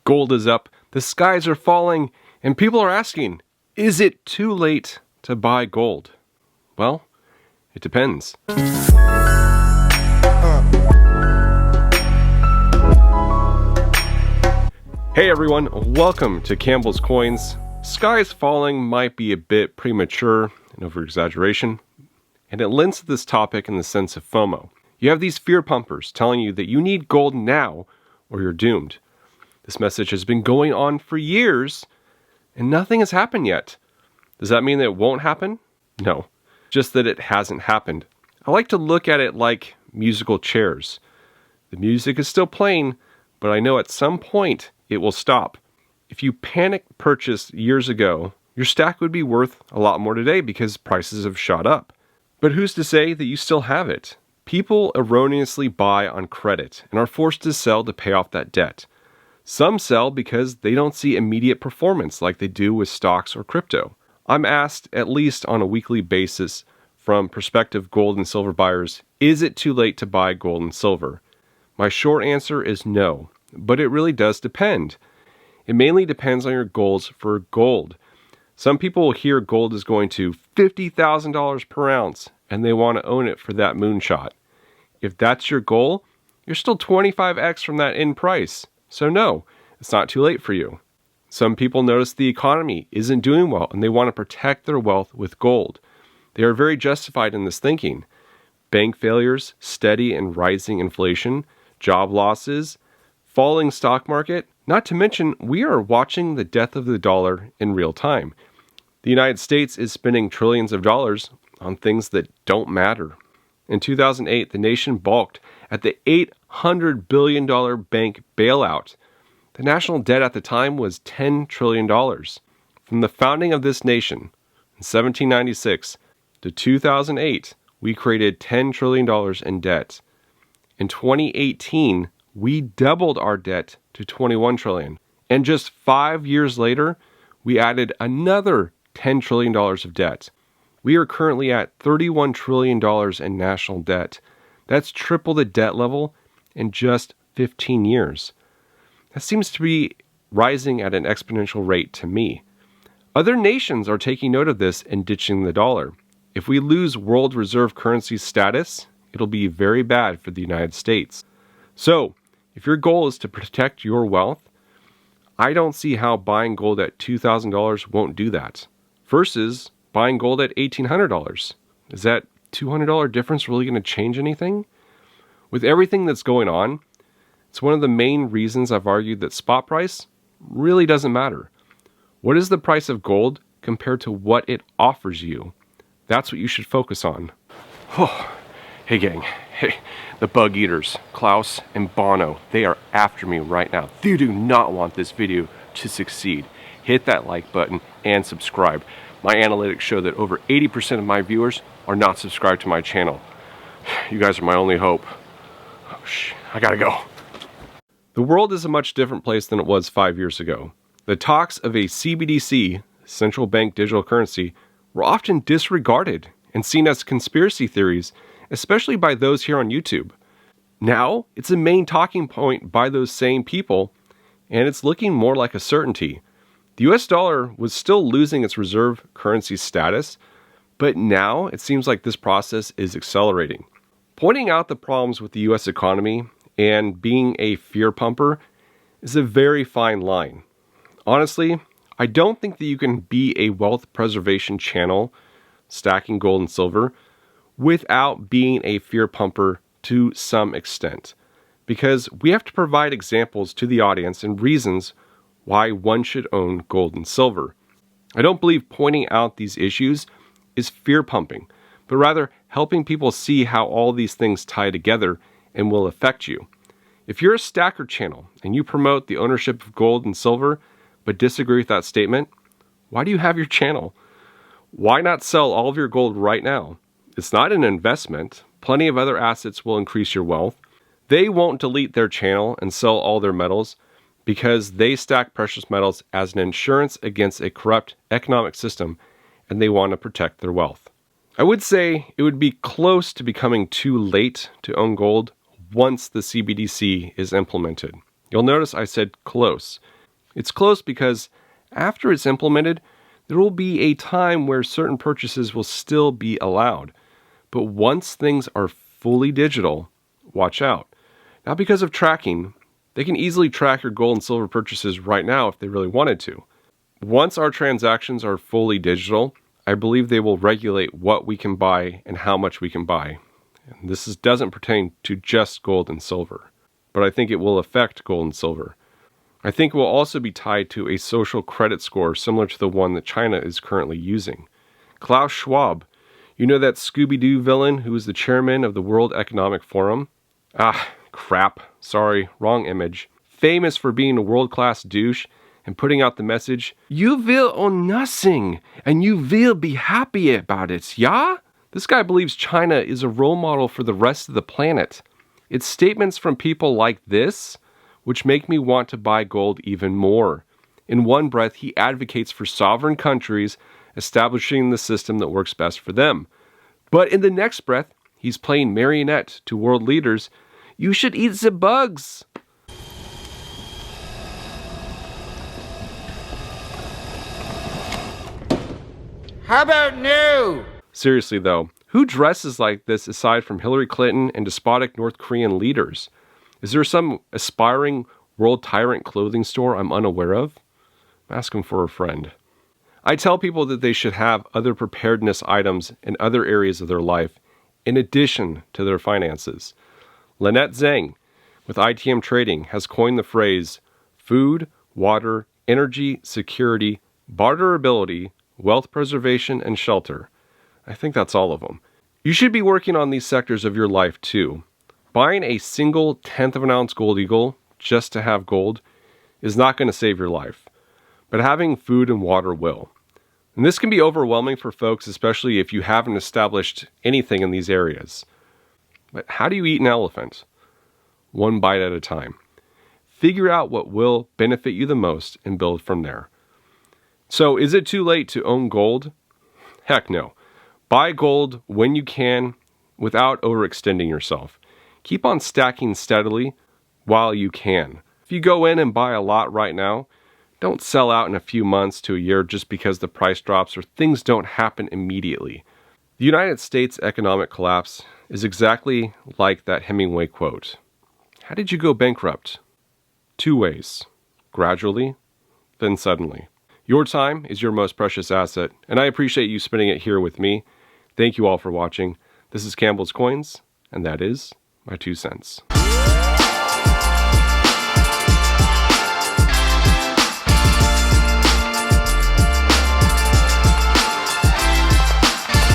Gold is up, the skies are falling, and people are asking, is it too late to buy gold? Well, it depends. Hey everyone, welcome to Campbell's Coins. Skies falling might be a bit premature and over-exaggeration, and it lends to this topic in the sense of FOMO. You have these fear pumpers telling you that you need gold now or you're doomed. This message has been going on for years, and nothing has happened yet. Does that mean that it won't happen? No, just that it hasn't happened. I like to look at it like musical chairs. The music is still playing, but I know at some point it will stop. If you panic purchased years ago, your stack would be worth a lot more today because prices have shot up. But who's to say that you still have it? People erroneously buy on credit and are forced to sell to pay off that debt. Some sell because they don't see immediate performance like they do with stocks or crypto. I'm asked, at least on a weekly basis, from prospective gold and silver buyers, is it too late to buy gold and silver? My short answer is no, but it really does depend. It mainly depends on your goals for gold. Some people will hear gold is going to $50,000 per ounce and they want to own it for that moonshot. If that's your goal, you're still 25x from that in price. So no, it's not too late for you. Some people notice the economy isn't doing well and they want to protect their wealth with gold. They are very justified in this thinking. Bank failures, steady and rising inflation, job losses, falling stock market, not to mention we are watching the death of the dollar in real time. The United States is spending trillions of dollars on things that don't matter. In 2008, the nation balked at the $800 billion bank bailout. The national debt at the time was $10 trillion. From the founding of this nation in 1796 to 2008, we created $10 trillion in debt. In 2018, we doubled our debt to $21 trillion. And just 5 years later, we added another $10 trillion of debt. We are currently at $31 trillion in national debt. That's triple the debt level in just 15 years. That seems to be rising at an exponential rate to me. Other nations are taking note of this and ditching the dollar. If we lose world reserve currency status, it'll be very bad for the United States. So, if your goal is to protect your wealth, I don't see how buying gold at $2,000 won't do that. Versus buying gold at $1,800. Is that $200 difference really going to change anything? With everything that's going on, it's one of the main reasons I've argued that spot price really doesn't matter. What is the price of gold compared to what it offers you? That's what you should focus on. Hey gang, hey, the bug eaters, Klaus and Bono, they are after me right now. They do not want this video to succeed. Hit that like button and subscribe. My analytics show that over 80% of my viewers are not subscribed to my channel. You guys are my only hope. I gotta go. The world is a much different place than it was 5 years ago. The talks of a CBDC, central bank digital currency, were often disregarded and seen as conspiracy theories, especially by those here on YouTube. Now, it's a main talking point by those same people, and it's looking more like a certainty. The US dollar was still losing its reserve currency status, but now it seems like this process is accelerating. Pointing out the problems with the US economy and being a fear pumper is a very fine line. Honestly, I don't think that you can be a wealth preservation channel, stacking gold and silver, without being a fear pumper to some extent. Because we have to provide examples to the audience and reasons why one should own gold and silver. I don't believe pointing out these issues is fear pumping, but rather helping people see how all these things tie together and will affect you. If you're a stacker channel and you promote the ownership of gold and silver, but disagree with that statement, why do you have your channel? Why not sell all of your gold right now? It's not an investment. Plenty of other assets will increase your wealth. They won't delete their channel and sell all their metals because they stack precious metals as an insurance against a corrupt economic system and they want to protect their wealth. I would say it would be close to becoming too late to own gold once the CBDC is implemented. You'll notice I said close. It's close because after it's implemented, there will be a time where certain purchases will still be allowed. But once things are fully digital, watch out. Not because of tracking. They can easily track your gold and silver purchases right now if they really wanted to. Once our transactions are fully digital, I believe they will regulate what we can buy and how much we can buy. And this doesn't pertain to just gold and silver, but I think it will affect gold and silver. I think it will also be tied to a social credit score similar to the one that China is currently using. Klaus Schwab, you know that Scooby-Doo villain who is the chairman of the World Economic Forum? Crap. Sorry, wrong image. Famous for being a world-class douche and putting out the message, "You will own nothing, and you will be happy about it, yeah?" This guy believes China is a role model for the rest of the planet. It's statements from people like this which make me want to buy gold even more. In one breath, he advocates for sovereign countries establishing the system that works best for them. But in the next breath, he's playing marionette to world leaders. You should eat the bugs. How about no? Seriously though, who dresses like this aside from Hillary Clinton and despotic North Korean leaders? Is there some aspiring world tyrant clothing store I'm unaware of? Ask him for a friend. I tell people that they should have other preparedness items in other areas of their life in addition to their finances. Lynette Zhang with ITM Trading has coined the phrase food, water, energy, security, barterability, wealth preservation, and shelter. I think that's all of them. You should be working on these sectors of your life too. Buying a single 1/10 of an ounce gold eagle just to have gold is not going to save your life, but having food and water will. And this can be overwhelming for folks, especially if you haven't established anything in these areas. But how do you eat an elephant? One bite at a time. Figure out what will benefit you the most and build from there. So is it too late to own gold? Heck no. Buy gold when you can without overextending yourself. Keep on stacking steadily while you can. If you go in and buy a lot right now, don't sell out in a few months to a year just because the price drops or things don't happen immediately. The United States economic collapse is exactly like that Hemingway quote. How did you go bankrupt? 2 ways. Gradually, then suddenly. Your time is your most precious asset, and I appreciate you spending it here with me. Thank you all for watching. This is Campbell's Coins, and that is my 2 cents.